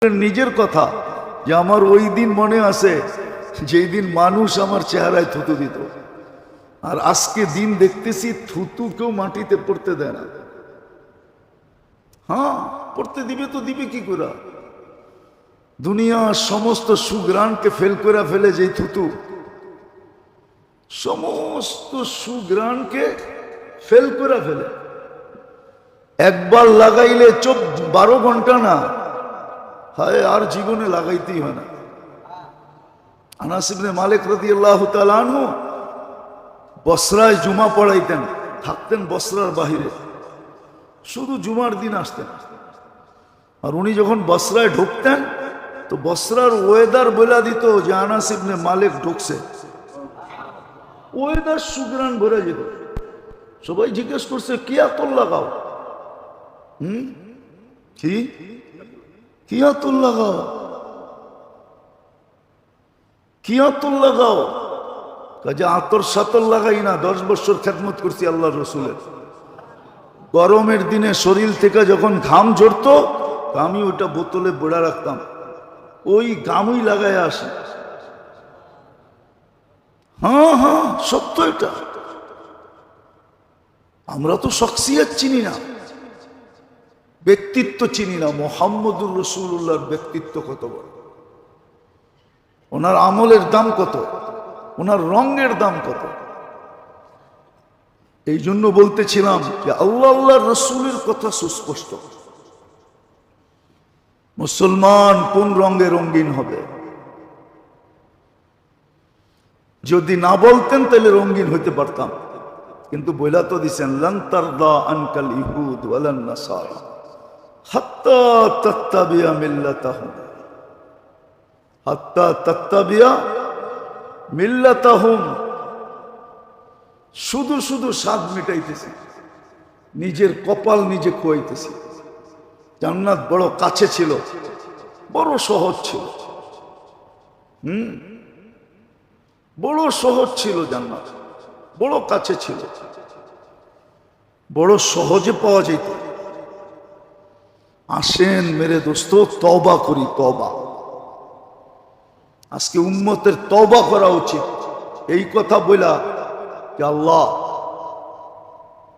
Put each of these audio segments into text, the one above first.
নিজের কথা যে আমার ওই দিন মনে আছে যেই দিন মানুষ আমার চেহারায় থুতু দিত, আর আজকে দিন দেখতেছি থুতু কেউ মাটিতে পড়তে দেয় না। হ্যাঁ, পড়তে দিবে তো দিবে কি করে? দুনিয়ার সমস্ত সুগ্রাণকে ফেল করে ফেলে যে থুতু, সমস্ত সুগ্রাণকে ফেল করে ফেলে। একবার লাগাইলে 12 ঘন্টা না হয়, আর জীবনে লাগাইতেই হয় না। আনাস ইবনে মালিক রাদিয়াল্লাহু তাআলা আনহু বসরায় জুমা পড়াইতেন, থাকতেন বসরার বাহিরে, শুধু জুমার দিন আসতেন। আর উনি যখন বসরায় ঢুকতেন তো বসরার ওয়েদার বলে দিত যে আনাস ইবনে মালিক ঢুকছে। ওয়েদার সুগ্রাণ ভরে যেত। সবাই জিজ্ঞেস করছে কি আতর লাগাও? কি আতর লাগাও? কি আতর লাগাও? কাজে আতর সাতর লাগাই না, 10 বছর খেদমত করছি আল্লাহ রসুলের। গরমের দিনে শরীর থেকে যখন ঘাম ঝরতো আমি ওইটা বোতলে বেড়া রাখতাম, ওই ঘামই লাগাই আসে। হ্যাঁ হ্যাঁ, সত্য এটা। আমরা তো শখসিয়ত চিনি না, ব্যক্তিত্ব চিনি না। মুহাম্মদুর রাসূলুল্লাহর ব্যক্তিত্ব কত বড়, ওনার আমলের দাম কত, ওনার রঙের দাম কত। এই জন্য বলতেছিলাম যে আল্লাহর রসুলের কথা সুস্পষ্ট। মুসলমান কোন রঙে রঙিন হবে? যদি না বলতেন তাহলে রঙিন হইতে পারতাম, কিন্তু বইলা তো দিছেন লান তারদা আনকাল ইহুদ ওয়ালান নাসারা হাত্তা তাত্তাবিয়া মিল্লাতাহুম, হাত্তা তাত্তাবিয়া মিল্লাতাহুম। শুধু শুধু স্বাদ মিটাইতেছি, নিজের কপাল নিজে খোয়াইতেছি। জান্নাত বড় কাছে ছিল, বড় সহজ ছিল। বড় সহজ ছিল জান্নাত, বড় কাছে ছিল, বড় সহজে পাওয়া যেত। আসেন মেরে দোস্ত, তওবা করি, তওবা। আজকে উম্মতের তওবা করা উচিত। এই কথা বলা যে আল্লাহ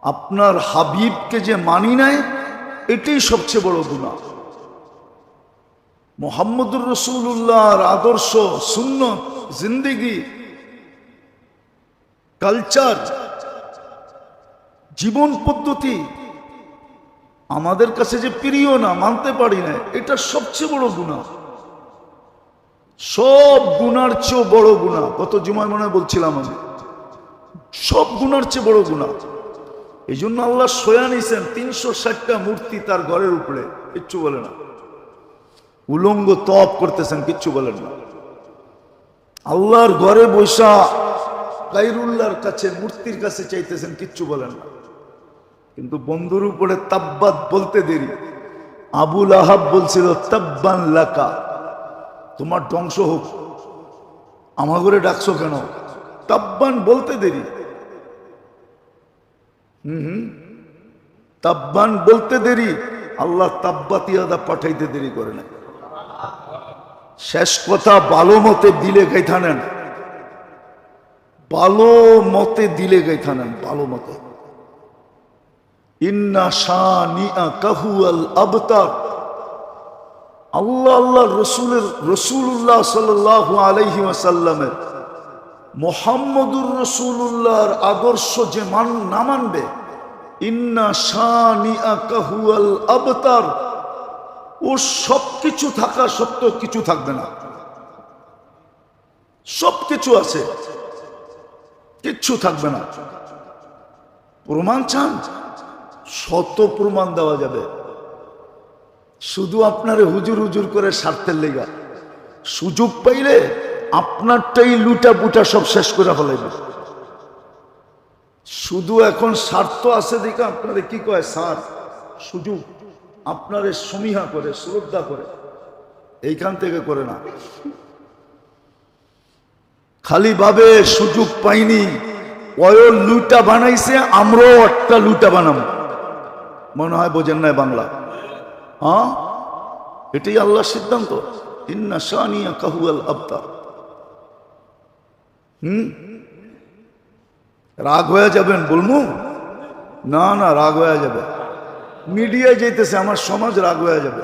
আপনার হাবিবকে যে মানি নাই, এটাই সবচেয়ে বড় গুনাহ। মুহাম্মদুর রাসূলুল্লাহর আদর্শ, সুন্নত, জিন্দেগি, কালচার, জীবন পদ্ধতি আমাদের কাছে যে প্রিয় না, মানতে পারি না, এটা সবচেয়ে বড় গুনাহ। সব গুনার চেয়ে বড় গুনাহ। গত জুমায় মনে বলছিলাম আমি, সব গুনার চেয়ে বড় গুনাহ। এই জন্য আল্লাহ সয়া নিছেন 360টা মূর্তি তার ঘরের উপরে, কিচ্ছু বলে না। উলঙ্গ তপ করতেছেন, কিচ্ছু বলেন না। আল্লাহর ঘরে বৈশা গায়রুল্লাহর কাছে, মূর্তির কাছে চাইতেছেন, কিচ্ছু বলেন না। কিন্তু বন্ধুর উপরে তাব্বাত বলতে দেরি। আবুল আহাব বলছিল তাব্বান লাকা, তোমার ধ্বংস হোক, আমার ঘরে ডাকছো কেন? তাব্বান বলতে দেরি। তাব্বান বলতে দেরি, আল্লাহ তাব্বাতিয়াদা পাঠাইতে দেরি করে না। শেষ কথা, ভালো মতে দিলে গাইথা নেন, ভালো মতে দিলে গাইথা নেন, ভালো মতে। ইন্না শানিআকা হুয়াল আবতার। আল্লাহ রাসূলুল্লাহ সাল্লাল্লাহু আলাইহি ওয়াসাল্লামের, মুহাম্মদুর রাসূলুল্লাহর আদর্শ যে না মানবে, ইন্না শানিআকা হুয়াল আবতার, ও সবকিছু থাকা সত্ত্বেও কিছু থাকবে না। সবকিছু আছে, কিচ্ছু থাকবে না। প্রমাণ চান? শত প্রমাণ দেওয়া যাবে। শুধু আপনারে হুজুর হুজুর করে স্বার্থের লেগা সুযোগ পাইলে আপনারটাই লুটা বুটা সব শেষ করে ফেলাইবে। শুধু এখন স্বার্থ আছে দেখে আপনারে কি কয় স্যার, সুযোগ আপনারে সমীহা করে, শ্রদ্ধা করে, এইখান থেকে করে না। খালি ভাবে সুযোগ পাইনি, ওই লুটা বানাইছে, আমরাও একটা লুটা বানাবো। মনে হয় বোঝেন না বাংলা? হ্যাঁ, এটাই আল্লাহর সিদ্ধান্ত। ইন্না শানিয়া কাহুয়াল আবতার। রাগ হয়ে যাবেন বলমু? না না, রাগ হয়ে যাবে। মিডিয়ায় যেতেছে, আমার সমাজ রাগ হয়ে যাবে।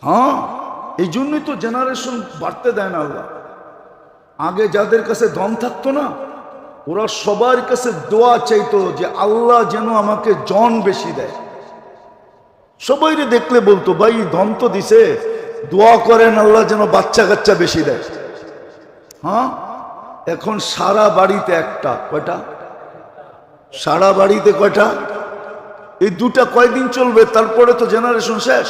হ্যাঁ, এই জন্যই তো জেনারেশন বাড়তে দেয় না আল্লাহ। আগে যাদের কাছে ধন থাকতো না, ওরা সবার কাছে দোয়া চাইতো যে আল্লাহ যেন আমাকে জন বেশি দেয়। সবাইরে দেখলে বলতো, ভাই ধন তো দিছে, দোয়া করেন আল্লাহ যেন বাচ্চা কাচ্চা বেশি দেয়। হ্যাঁ, এখন সারা বাড়িতে একটা, কয়টা? সারা বাড়িতে কয়টা? এই দুটা কয়দিন চলবে, তারপরে তো জেনারেশন শেষ।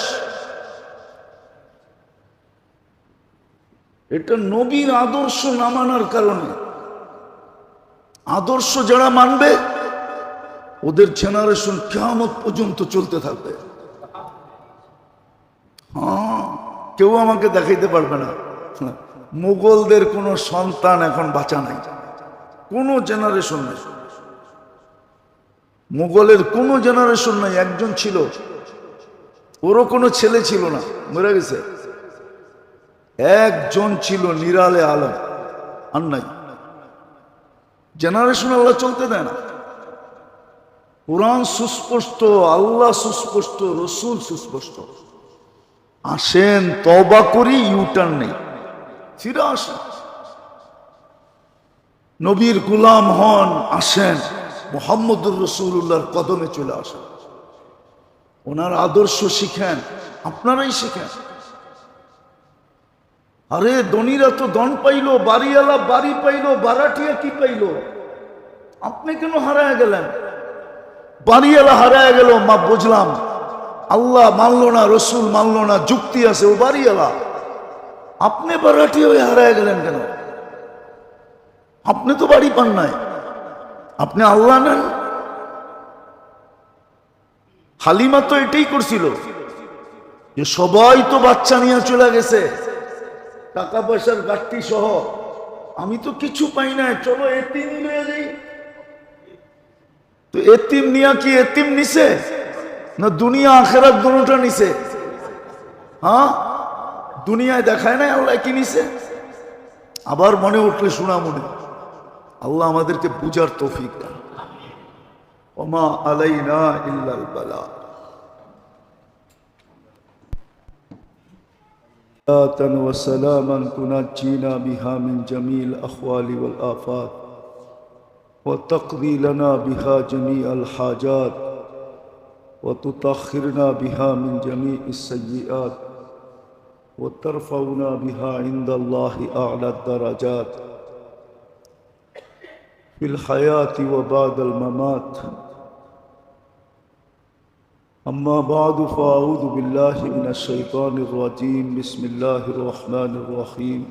এটা নবীর আদর্শ না মানার কারণে। আদর্শ যারা মানবে ওদের জেনারেশন কিয়ামত পর্যন্ত চলতে থাকবে। হ্যাঁ, কেউ আমাকে দেখাইতে পারবে না মুঘলদের কোনো সন্তান এখন বাঁচা নাই, কোনো জেনারেশন নেই। মুঘলের কোনো জেনারেশন নাই। একজন ছিল, ওরও কোনো ছেলে ছিল না, মরে গেছে। একজন ছিল নিরালে আলম, আর নাই। জেনারেশন আল্লাহ চলতে দেয় না। কোরআন সুস্পষ্ট, আল্লাহ সুস্পষ্ট, রসুল সুস্পষ্ট। আসেন তওবা করি, ইউটার্ন নেই, ফিরে আসেন। নবীর গোলাম হন, আসেন মুহাম্মদুর রাসূলুল্লাহর কদমে চলে আসেন। ওনার আদর্শ শিখেন, আপনারাই শিখেন। আরে ধনীরা তো ধন পাইলো, বাড়িওয়ালা বাড়ি পাইলো, বারাটিয়া কি পাইলো? আপনি কেন হারায় গেলেন? বাড়িওয়ালা হারায় গেল, মা বুঝলাম, আল্লাহ মানলো না, রসুল মানলো না, যুক্তি আছে, ও বাড়িওয়ালা। আপনি বারাটি হয়ে হারায় গেলেন কেন? আপনি তো বাড়ি পান নাই, আপনি আল্লাহ নেন। হালিমা তো এটাই করছিল যে সবাই তো বাচ্চা নিয়ে চলে গেছে, টাকা পয়সার ঘাটতি সহ, আমি তো কিছু পাই নাই, চলো এতিম নিয়ে যাই। তো এতিম নিয়া কি এতিম নিছে না দুনিয়া আখেরাত দুটোটা নিছে? হ্যাঁ, দুনিয়ায় দেখায় নাই আল্লাহ কি নিছে। আবার মনে উঠলে শোনা মনে, আল্লাহ আমাদেরকে বুঝার তৌফিক দান। ওমা আলাইনা ইল্লাল বালাগ। وسلاما تنجينا بها من جميع الأحوال والآفات وتقضي لنا بها جميع الحاجات وتطهرنا بها من جميع السيئات وترفعنا بها عند الله أعلى الدرجات في الحياة وبعد الممات. أما بعد فأعوذ بالله من الشيطان الرجيم. بسم الله الرحمن الرحيم.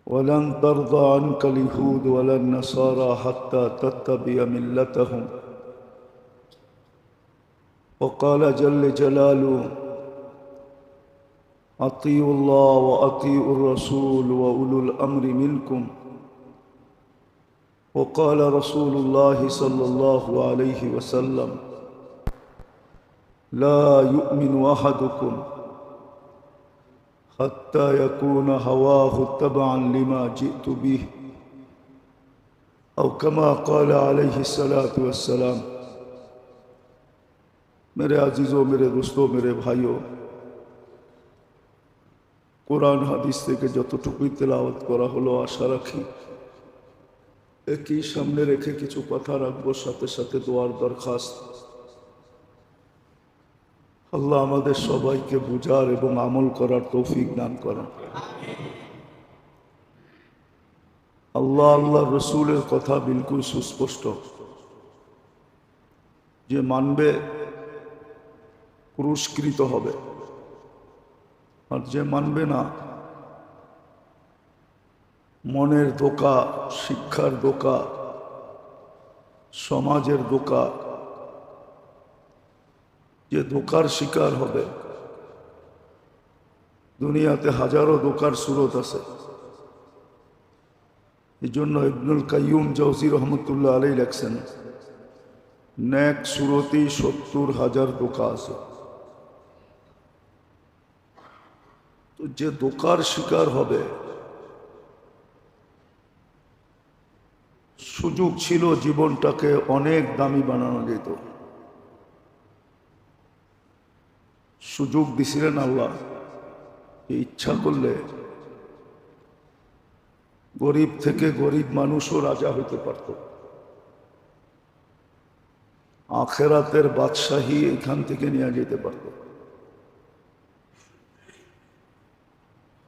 ولن ترضى عنك اليهود ولا النصارى حتى تتبع ملتهم. وقال جل جلاله أطيعوا الله وأطيعوا الرسول وأولو الأمر منكم. وقال رسول الله صلى الله عليه وسلم لا يؤمن أحدكم حتى يكون هواه تبعا لما جئت به أو كما قال عليه الصلاة والسلام. मेरे अजीज़ों, मेरे दोस्तों, मेरे भाइयों, কোরআন হাদিস থেকে যতটুকুই তেলাওয়াত করা হলো, আশা রাখি একই সামনে রেখে কিছু কথা রাখবো, সাথে সাথে দোয়ার দরখাস্ত। আল্লাহ আমাদের সবাইকে বুঝার এবং আমল করার তৌফিক দান করেন। আল্লাহ আল্লাহ রসুলের কথা বিলকুল সুস্পষ্ট, যে মানবে পুরস্কৃত হবে, আর যে মানবে না, মনের ধোঁকা, শিক্ষার ধোঁকা, সমাজের ধোঁকা, যে ধোঁকার শিকার হবে। দুনিয়াতে হাজারো ধোঁকার সুরত আছে। এই জন্য ইবনুল কাইয়ুম জাওজি রহমতুল্লাহ আলাইহি লেখছেন, নেক সুরতি 70,000 দোকা আছে। তো যে দোকার শিকার হবে, সুযোগ ছিল জীবনটাকে অনেক দামি বানানো যেত, সুযোগ দিছিলেন আল্লাহ। ইচ্ছা করলে গরিব থেকে গরিব মানুষও রাজা হইতে পারত। আখেরাতের বাদশাহী এখান থেকে নিয়ে যেতে পারত।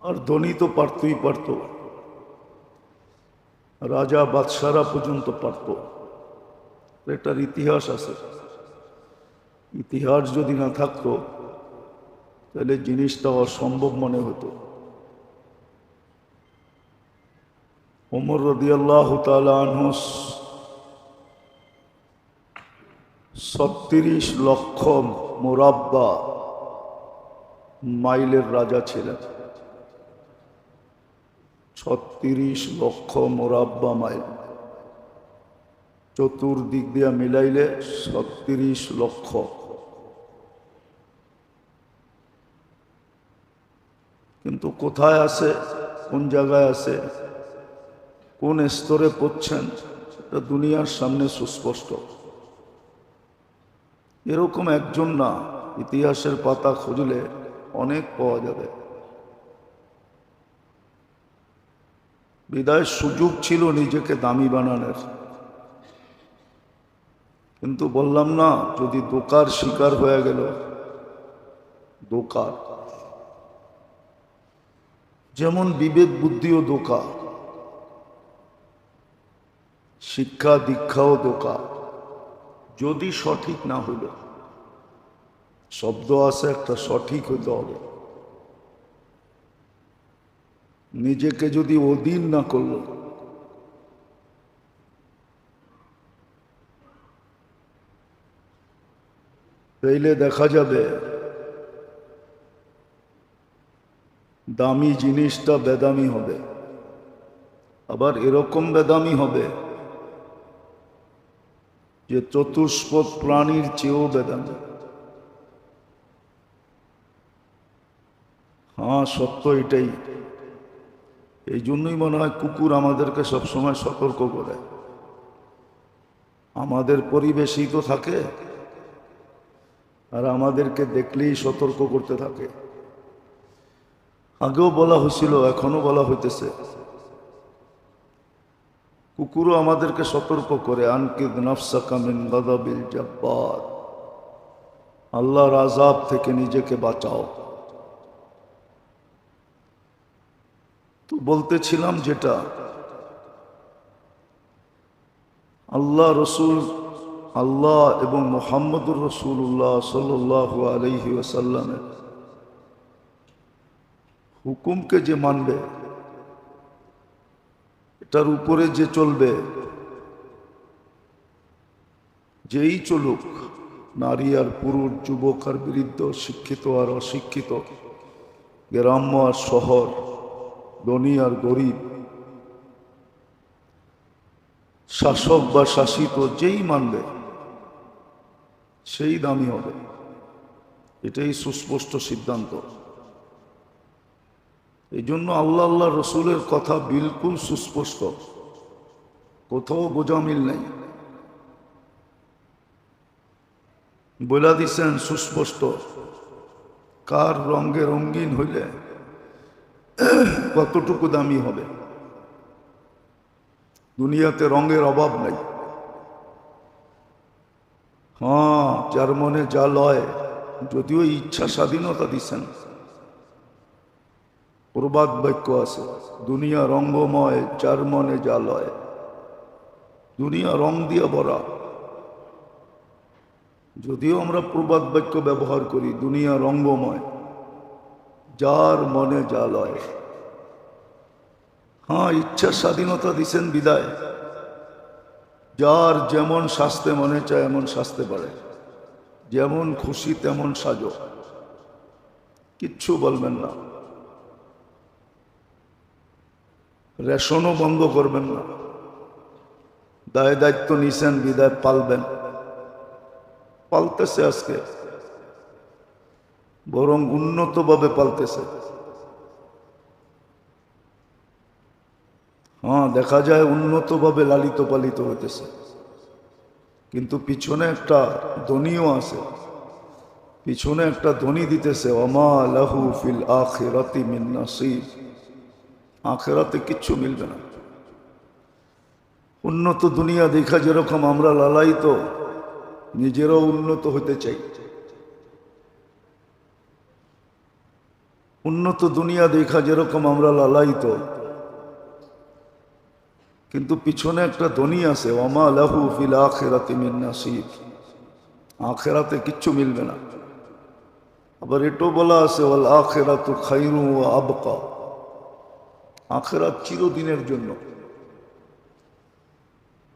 আর ধনী তো পারতই পারত, রাজা বাদশারা পর্যন্ত পারত। এটার ইতিহাস আছে। ইতিহাস যদি না থাকতো তাহলে জিনিসটা অসম্ভব মনে হতো। ওমর রাদিয়াল্লাহু তাআলা আনহু 36 লক্ষ মুরাব্বা মাইলের রাজা ছিলেন। 36 লক্ষ মুরাব্বা মাইল, চতুর্দিক দিয়া মিলাইলে 36 লক্ষ। কিন্তু কোথায় আছে, কোন জায়গায় আছে, কোন স্তরে পড়ছেন, এটা দুনিয়ার সামনে সুস্পষ্ট। এরকম একজন না, ইতিহাসের পাতা খুঁজলে অনেক পাওয়া যাবে। বিদায় সুযোগ ছিল নিজেকে দামি বানানোর, কিন্তু বললাম না, যদি দোকার শিকার হয়ে গেল, দোকার যেমন বিবেক বুদ্ধিও দোকা, শিক্ষা দীক্ষাও দোকা, যদি সঠিক না হইল। শব্দ আছে একটা, সঠিক হইতে হবে। নিজেকে যদি অধীন না করল, তাইলে দেখা যাবে দামি জিনিসটা বেদামি হবে। আবার এরকম বেদামি হবে যে চতুষ্পদ প্রাণীর চেয়েও বেদামি। হ্যাঁ, সত্য এটাই। এই জন্যই মনে হয় কুকুর আমাদেরকে সবসময় সতর্ক করে। আমাদের পরিবেশেই তো থাকে, আর আমাদেরকে দেখলেই সতর্ক করতে থাকে। আগেও বলা হয়েছিল, এখনো বলা হইতেছে, কুকুরও আমাদেরকে সতর্ক করে, আনকিদ নাফসাকা মিন গাযাবিল জাব্বার, আল্লাহর আযাব থেকে নিজেকে বাঁচাও। তো বলতেছিলাম যেটা, আল্লাহ রসুল, আল্লাহ এবং মুহাম্মদুর রাসূলুল্লাহ সাল্লাল্লাহু আলাইহি ওয়াসাল্লামের হুকুমকে যে মানবে, এটার উপরে যে চলবে, যেই চলুক, নারী আর পুরুষ, যুবক আর বৃদ্ধ, শিক্ষিত আর অশিক্ষিত, গ্রাম্য আর শহর, ধনী আর গরিব, শাসক বা শাসিত, যেই মানবে সেই দামি হবে। এটাই সুস্পষ্ট সিদ্ধান্ত। এই জন্য আল্লাহ আল্লাহ রসুলের কথা বিলকুল সুস্পষ্ট, কোথাও গোজামিল নেই। বলে দিছেন সুস্পষ্ট, কার রঙে রঙিন হইলে কতটুকু দামি হবে। দুনিয়াতে রঙের অভাব নাই। হ্যাঁ, যার মনে যা লয়, যদিও ইচ্ছা স্বাধীনতা দিচ্ছেন। প্রবাদ বাক্য আছে, দুনিয়া রঙ্গময়, যার মনে যা লয়। দুনিয়া রং দিয়ে ভরা। যদিও আমরা প্রবাদ বাক্য ব্যবহার করি, দুনিয়া রঙ্গময়, যার মনে যা লয়। হ্যাঁ, ইচ্ছার স্বাধীনতা দিচ্ছেন বিদায়, যার যেমন সাজতে মনে চায় এমন সাজতে পারে, যেমন খুশি তেমন সাজো, কিচ্ছু বলবেন না। রেশনও বন্ধ করবেন না। দায় দায়িত্ব নিছেন বিদায় পালবেন। পালতেছে আজকে, বরং উন্নতভাবে পালতেছে। হ্যাঁ, দেখা যায় উন্নতভাবে লালিত পালিত হইতেছে, কিন্তু পিছনে একটা ধ্বনিও আছে, পিছনে একটা ধ্বনি দিতেছে, ওমা লাহু ফিল আখিরাতি মিন নাসিব। আখিরাতে কিচ্ছু মিলবে না। উন্নত দুনিয়া দেখা যেরকম আমরা লালায়িত, নিজেরাও উন্নত হতে চাই। উন্নত দুনিয়া দেখা যেরকম আমরা লালায়িত, কিন্তু পিছনে একটা ধ্বনি আছে, ওমা লাহু ফিল আখিরাতি মিন নাসিব। আখিরাতে কিচ্ছু মিলবে না। আবার এটাও বলা আছে, ওয়াল আখিরাতু খায়রু ওয়া আবকা। আখিরাত চিরদিনের জন্য।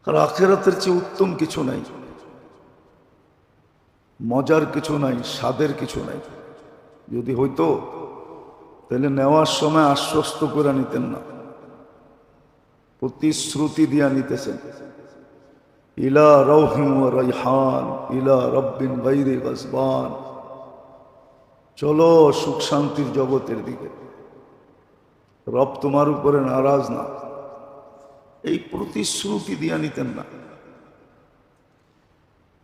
আর আখিরাতের চেয়ে উত্তম কিছু নাই, মজার কিছু নাই, স্বাদের কিছু নাই। যদি হইতো তাহলে নেওয়ার সময় আশ্বস্ত করে নিতেন না, প্রতিশ্রুতি দিয়া নিতেছেন, ইলা রাউহিন ওয়া রাইহান ইলা রাব্বিন গায়রি গাসবান। চলো সুখ শান্তির জগতের দিকে, রব তোমার উপরে নারাজ না, এই প্রতিশ্রুতি দিয়া নিতেন না।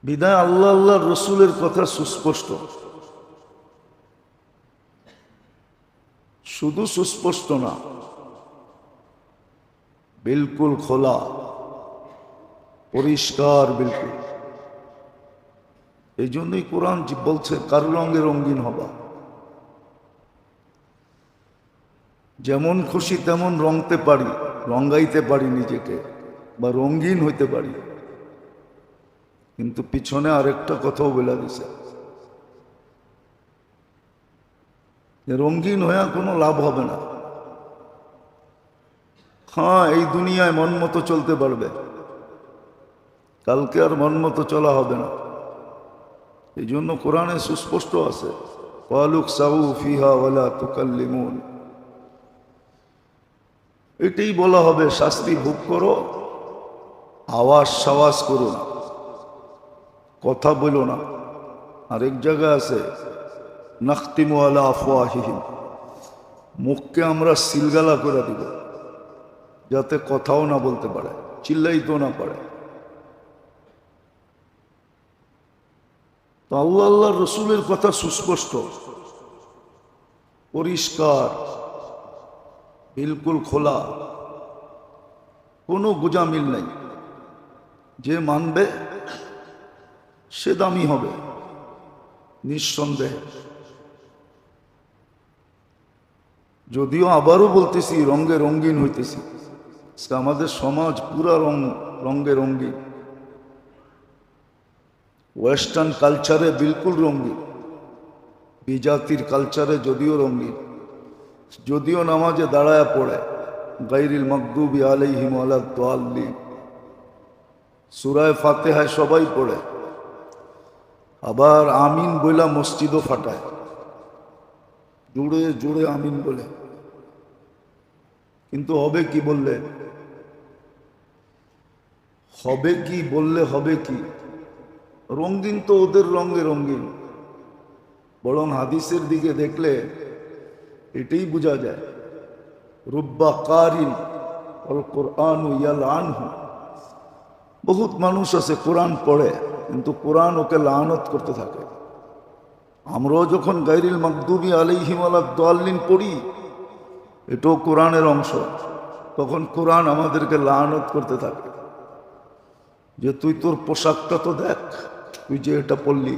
বিদায় আল্লাহ আল্লাহ রসুলের কথা সুস্পষ্ট, শুধু সুস্পষ্ট না, বিলকুল খোলা, পরিষ্কার বিলকুল। এই জন্যই কোরআন বলছে কারো রঙে রঙিন হবা, যেমন খুশি তেমন রঙতে পারি, রঙাইতে পারি নিজেকে, বা রঙিন হইতে পারি। কিন্তু পিছনে আরেকটা কথাও বলে দিছে, যে রঙিন হয়ে কোনো লাভ হবে না। হ্যাঁ, এই দুনিয়ায় মন মতো চলতে পারবে, কালকে আর মন মতো চলা হবে না। এই জন্য কোরআনে সুস্পষ্ট আছে, ওয়ালুক সাউ ফিহা ওয়ালা তুকাল্লিমুন। এটাই বলা হবে, শাস্তি ভোগ করো, আওয়াজ সাওয়াজ করো না, কথা বলো না। আরেক জায়গা আছে, নাখতিমু আলা আফওয়াহিহিম, মুখকে আমরা সিলগালা করে দিব, যাতে কথাও না বলতে পারে, চিল্লাইতেও না পারে। তো আল্লাহ আল্লাহ রসুলের কথা সুস্পষ্ট, পরিষ্কার, বিলকুল খোলা, কোনো গোজামিল নাই। যে মানবে সে দামি হবে নিঃসন্দেহে। যদিও আবারও বলতেছি, রঙে রঙিন হইতেছি। আমাদের সমাজ পুরা রঙে রঙিন, ওয়েস্টার্ন কালচারে বিলকুল রঙিন, বিজাতির কালচারে যদিও রঙিন, যদিও নামাজে দাঁড়ায় পড়ে গায়রিল মাগদুবি আলাইহিম ওয়ালাদ-দাল্লিন, সূরা ফাতিহায় সবাই পড়ে, আবার আমিন বইলা মসজিদও ফাটায়, জুড়ে জুড়ে আমিন বলে। কিন্তু হবে কি বললে, হবে কি বললে, হবে কি? রঙিন তো ওদের রঙে রঙিন। বরং হাদিসের দিকে দেখলে এটাই বোঝা যায়, রুব্বা কারিন আল কোরআনু ইয়ালআনহু। বহুত মানুষ আছে কোরআন পড়ে, কিন্তু কোরআন ওকে লানত করতে থাকে। আমরাও যখন গায়রিল মাগদুবি আলাইহিম ওয়ালাদ-দাল্লিন পড়ি, এটাও কোরআনের অংশ, তখন কোরআন আমাদেরকে লানত করতে থাকে, যে তুই তোর পোশাকটা তো দেখ, তুই যে এটা পড়লি,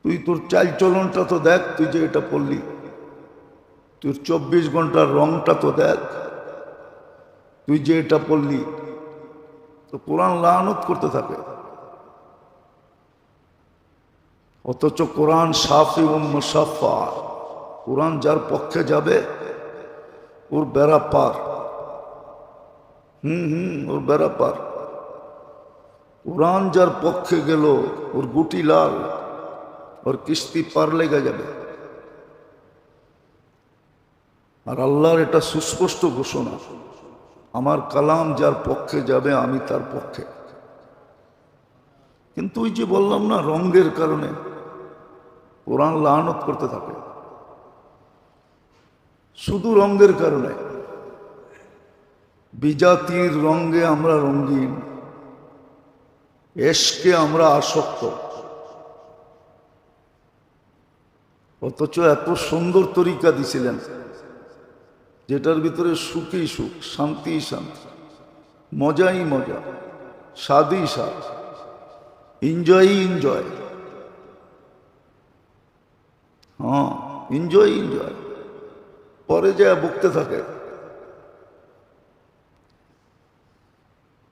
তুই তোর চাল চলনটা তো দেখ, তুই যে এটা পড়লি, তোর 24 ঘন্টার রংটা তো দেখ, তুই যে এটা পড়লি। তো কোরআন লানত করতে থাকে। অথচ কোরআন শাফি ও মুসাফা, কোরআন যার পক্ষে যাবে ওর বেড়া পার। ওর বেড়া পার। কোরআন যার পক্ষে গেল ওর গুটি লাল, ওর কিস্তি পার লেগে যাবে। আর আল্লাহর এটা সুস্পষ্ট ঘোষণা, আমার কালাম যার পক্ষে যাবে আমি তার পক্ষে। কিন্তু ওই যে বললাম না, রঙের কারণে কোরআন লানত করতে থাকে, শুধু রঙের কারণে। বিজাতির রঙে আমরা রঙিন, এশকে আমরা আসক্ত, অথচ এত সুন্দর তরিকা দিছিলেন যেটার ভিতরে সুখই সুখ, শান্তি শান্তি, মজাই মজা, স্বাদই স্বাদ, এনজয় এনজয়। হ্যাঁ, এনজয় এনজয়। পরে যায় বকতে থাকে।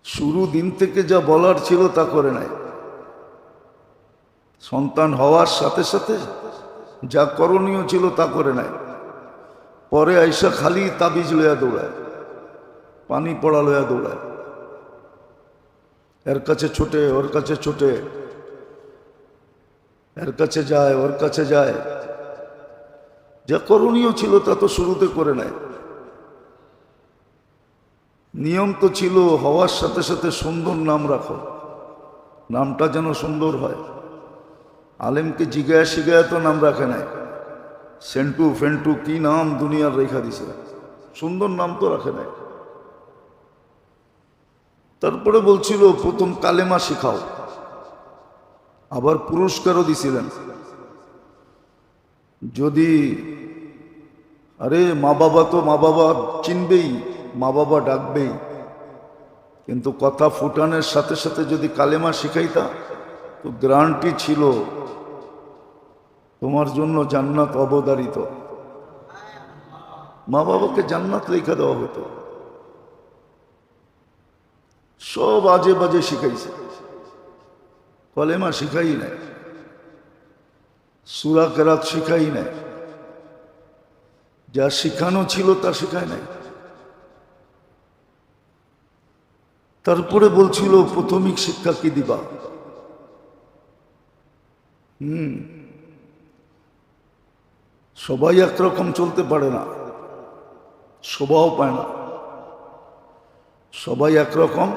শুরু দিন থেকে যা বলার ছিল তা করে নাই, সন্তান হওয়ার সাথে সাথে যা করণীয় ছিল তা করে নাই। পরে আইসা খালি তাবিজ লইয়া দৌড়ায়, পানি পড়া লইয়া দৌড়ায়, এর কাছে ছোটে ওর কাছে ছোটে, এর কাছে যায় ওর কাছে যায়। যা করণীয় ছিল তা তো শুরুতে করে নাই। নিয়ম তো ছিল হওয়ার সাথে সাথে সুন্দর নাম রাখো, নামটা যেন সুন্দর হয়। আলেমকে জিগায় শিগায় তো নাম রাখে নাই, সেন্টু ফেন্টু কি নাম দুনিয়ার রেখা দিছে, সুন্দর নাম তো রাখে নাই। তারপরে বলছিল প্রথম কালেমা শিখাও, আবার পুরস্কারও দিছিলেন। যদি আরে মা বাবা তো মা বাবা চিনবেই, মা বাবা ডাকবেই, কিন্তু কথা ফুটানোর সাথে সাথে যদি কালেমা শিখাইতা তো গ্যারান্টি ছিল তোমার জন্য জান্নাত অবধারিত। মা বাবাকে জান্নাত লেখা দেওয়া হতো। সব আজে বাজে শিখাইছে, কলেমা শিখাই নাই, সূরা কেরাত শিখাই নাই, যা শিখানো ছিল তা শিখায় নাই। তারপরে বলছিল প্রাথমিক শিক্ষা কি দিবা। সবাই একরকম চলতে পারে না, শোভাও পায় না। সবাই একরকম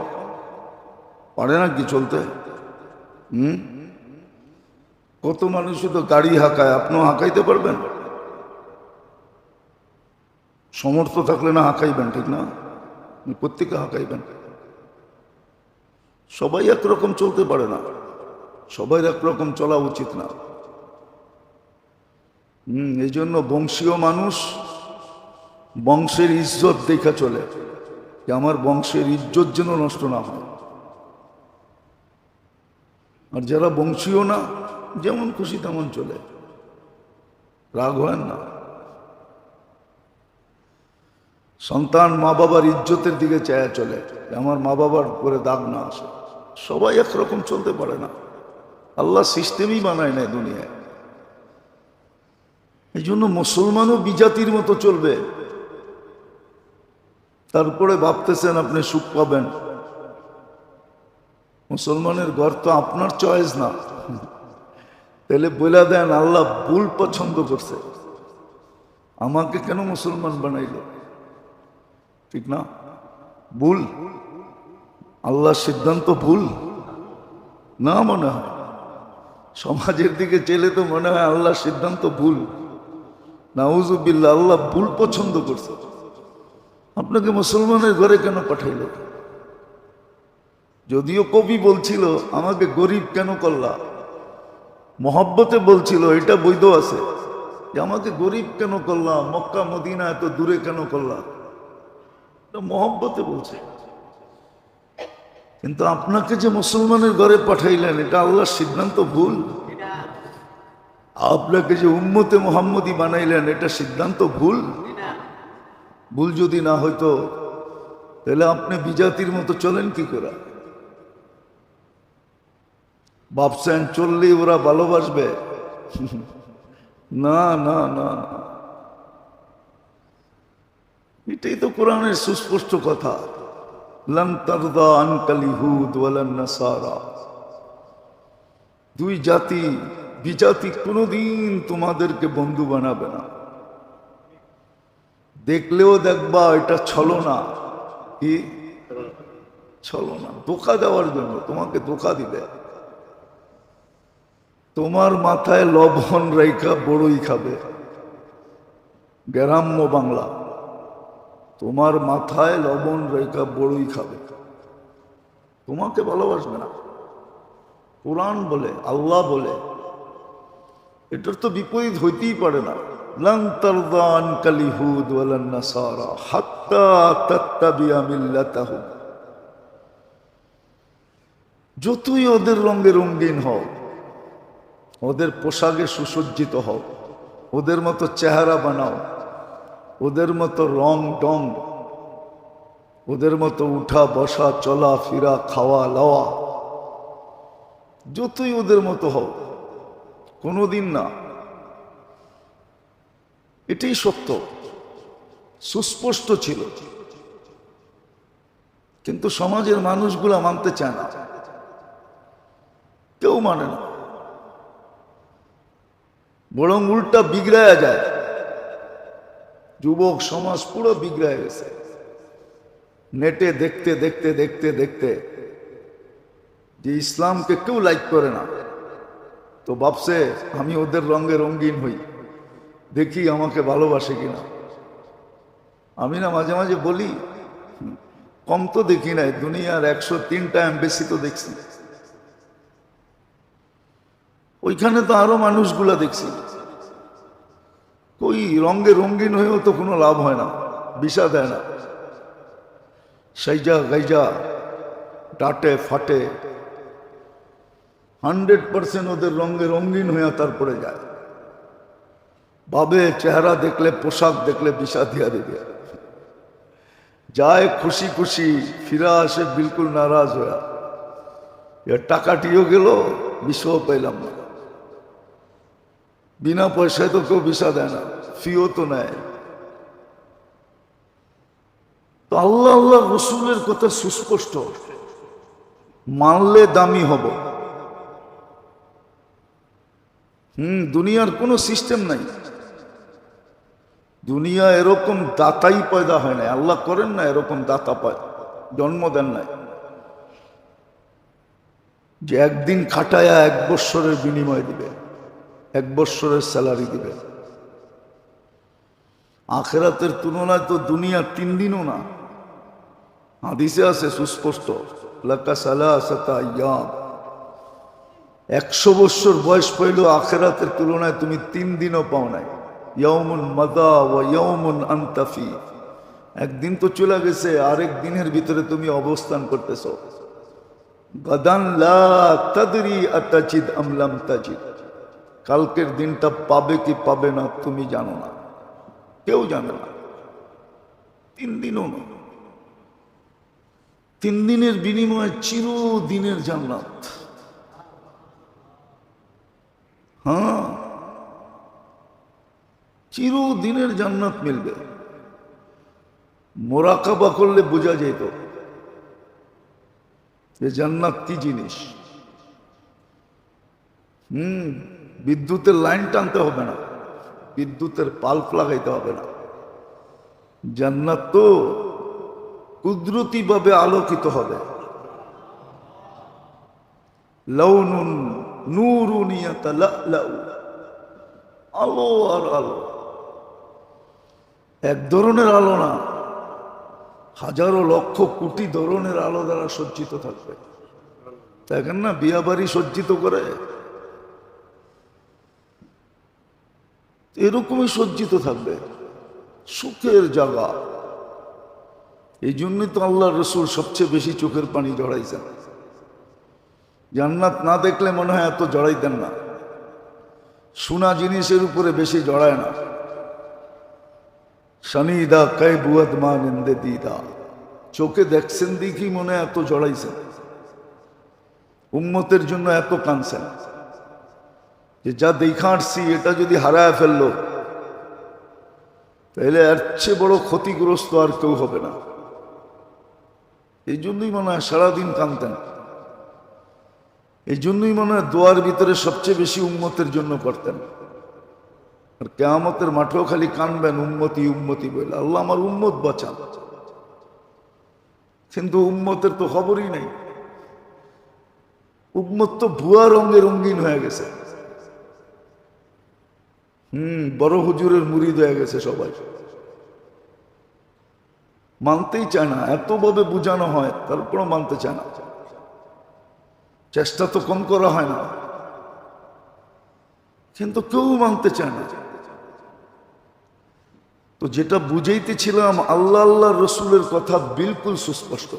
পারে না কি চলতে। কত মানুষ তো গাড়ি হাঁকায়, আপনিও হাঁকাইতে পারবেন? সমর্থ থাকলে না হাঁকাইবেন, ঠিক না? প্রত্যেকে হাঁকাইবেন। সবাই একরকম চলতে পারে না, সবাই একরকম চলা উচিত না। এই জন্য বংশীয় মানুষ বংশের ইজ্জত দেখা চলে, যে আমার বংশের ইজ্জত যেন নষ্ট না হয়। আর যারা বংশীয় না, যেমন খুশি তেমন চলে, রাগ হয় না। সন্তান মা বাবার ইজ্জতের দিকে চায়া চলে, আমার মা বাবার করে দাগ না আসে। সবাই একরকম চলতে পারে না, আল্লাহ সিস্টেমই বানায় নাই দুনিয়ায়। এই জন্য মুসলমানও বিজাতির মতো চলবে। তারপরে ভাবতেছেন আপনি সুখ পাবেন। মুসলমানের ঘর তো আপনার চয়েস না, তাহলে বলে দেন আল্লাহ ভুল পছন্দ করছে, আমাকে কেন মুসলমান বানাইল? ঠিক না? ভুল, আল্লাহর সিদ্ধান্ত ভুল না মনে হয়। সমাজের দিকে চেলে তো মনে হয় আল্লাহর সিদ্ধান্ত ভুল। নাউজুবিল্লাহ, আল্লাহ ভুল পছন্দ করছে। আপনাকে মুসলমানের ঘরে কেন পাঠাইল? যদিও কবি বলছিল আমাকে গরিব কেন করলা, মহব্বতে বলছিল, এটা বৈধ আছে যে আমাকে গরিব কেন করলা, মক্কা মদিনা এত দূরে কেন করলা, এটা মহব্বতে বলছে। কিন্তু আপনাকে যে মুসলমানের ঘরে পাঠাইলেন, এটা আল্লাহর সিদ্ধান্ত ভুল। আপনাকে যে উম্মতে মুহাম্মদী বানাইলেন, এটা সিদ্ধান্ত ভুল। ভুল যদি না হইতো তাহলে আপনি বিজাতির মতো চলেন কি করে? ভাবছেন চললেই ওরা ভালোবাসবে? না না না, এটাই তো কোরআনের সুস্পষ্ট কথা। লান তারদা আনকাল ইহুদ ওয়ালান নাসারা, দুই জাতি বিজাতি কোনোদিন তোমাদেরকে বন্ধু বানাবে না। দেখলেও দেখবা এটা ছলনা, কি ছলনা, ধোঁকা দেওয়ার জন্য, তোমাকে ধোঁকা দিবে। তোমার মাথায় লবণ রেখা বড়ই খাবে, গ্রাম্য বাংলা। তোমার মাথায় লবণ রেখা বড়ই খাবে, তোমাকে ভালোবাসবে না। কোরআন বলে, আল্লাহ বলে, এটার তো বিপরীত হইতেই পারে না। লান তারদা আনকাল ইহুদ ওয়ালান নাসারা হাত্তা তাত্তাবিয়া মিল্লাতাহুম। যতই ওদের রঙে রঙিন হও, ওদের পোশাকে সুসজ্জিত হও, ওদের মতো চেহারা বানাও, ওদের মতো রং টং, ওদের মতো উঠা বসা চলা ফিরা খাওয়া লওয়া, যতই ওদের মতো হও, কোনোদিন না। এটাই সত্য, সুস্পষ্ট ছিল, কিন্তু সমাজের মানুষগুলা মানতে চায় না, কেউ মানে না, বরং উল্টা বিগড়ায়া যায়। যুবক সমাজ পুরো বিগড়ায় গেছে, নেটে দেখতে দেখতে দেখতে দেখতে যে ইসলামকে কেউ লাইক করে না, তো ভাবছে আমি ওদের রঙে রঙিন হই, দেখি আমাকে ভালোবাসে কিনা। আমি না মাঝে মাঝে বলি, কম তো দেখি নাই, দুনিয়ার 103টা এমবেসি তো দেখছি, ওইখানে তো আরো মানুষগুলা দেখছি। ওই রঙে রঙিন হয়েও তো কোনো লাভ হয় না, বিষা দেয় না, সাইজা গাইজা ডাটে ফাটে 100% ওদের রঙে রঙিন হয়ে তারপরে যায়, ভাবে চেহারা দেখলে পোশাক দেখলে বিষা দিয়া দেবে, যায় খুশি খুশি, ফিরা আসে বিলকুল নারাজ হয়ে, টাকাটিও গেল, বিষও পেলাম না। বিনা পয়সায় তো কেউ বিষা দেয় না, ফিও তো নেয়। তো আল্লাহ আল্লাহ রসুলের কথা সুস্পষ্ট, মানলে দামি হব। দুনিয়ার কোনো সিস্টেম নাই, দুনিয়া এরকম দাতাই পয়দা হয় না, আল্লাহ করেন না এরকম দাতা পায়, জন্ম দেন নাই যে একদিন খাটায়া 1 বৎসরের বিনিময় দিবে, 1 বৎসরের স্যালারি দিবে। আখিরাতের তুলনায় তো দুনিয়া 3 দিনও না, হাদিসে আছে সুস্পষ্ট, লাকা সালাসাতা আইয়াম, 100 বৎসর বয়স পাইল, আখিরাতের তুলনায় তুমি 3 দিনও পাও নাই। ইয়াউমুন মাদা ওয়া ইয়াউমুন আনতা ফি, একদিন তো চলে গেছে, আরেক দিনের ভিতরে তুমি অবস্থান করতেছো। গাদান লা তাদরি আতাজিদ আম লাম তাজিদ, কালকের দিনটা পাবে কি পাবে না তুমি জানো না, কেউ জানে না। 3 দিনও না, 3 দিনের বিনিময়ে চিরদিনের জান্নাত। হ্যাঁ, চিরদিনের জান্নাত মিলবে। মোরাকাবা করলে বোঝা যেত যে জান্নাত কি জিনিস। বিদ্যুতের লাইন টানতে হবে না, বিদ্যুতের পাল্প লাগাইতে হবে না, জান্নাত তো কুদরতি ভাবে আলোকিত হবে। লাউনুন নূরুন ইয়াতালাউ, আলো আর আলো, এক ধরনের আলো না, হাজারো লক্ষ কোটি ধরনের আলো দ্বারা সজ্জিত থাকবে। দেখেন না বিয়া বাড়ি সজ্জিত করে, এরকমই সজ্জিত থাকবে, সুখের জায়গা। এই জন্যই তো আল্লাহ রসুল সবচেয়ে বেশি চোখের পানি জড়াইছেন। জান্নাত না দেখলে মনে হয় এত জড়াইতেন না, সোনা জিনিসের উপরে বেশি জড়ায় না। শানিদা कै বুয়াদ মা নিন্দে দিদা, চোখে দেখছেন দেখি মনে এত জড়াইছেন, উম্মতের জন্য এত কাঁদছেন যে যা দেখা আসছি এটা যদি হারায় ফেললো তাহলে এর চেয়ে বড় ক্ষতিগ্রস্ত আর কেউ হবে না। এই জন্যই মনে হয় সারাদিন কাঁদতেন, এই জন্যই মনে হয় দোয়ার ভিতরে সবচেয়ে বেশি উম্মতের জন্য করতেন। আর কিয়ামতের মাঠেও খালি কানবেন উম্মতি উম্মতি বলে, আল্লাহ আমার উম্মত বাঁচান। কিন্তু উম্মতের তো খবরই নেই, উম্মত তো ভুয়া রঙে রঙিন হয়ে গেছে। বড় হুজুরের মুরিদ হয়ে গেছে সবাই, মানতেই চায় না। এতভাবে বোঝানো হয় তারপরও মানতে চায় না। চেষ্টা তো কম করা হয় না, কিন্তু কেউ মানতে চায় না। তো যেটা বুঝাইতেছিলাম, আল্লাহ আল্লাহ রসুলের কথা বিলকুল সুস্পষ্ট।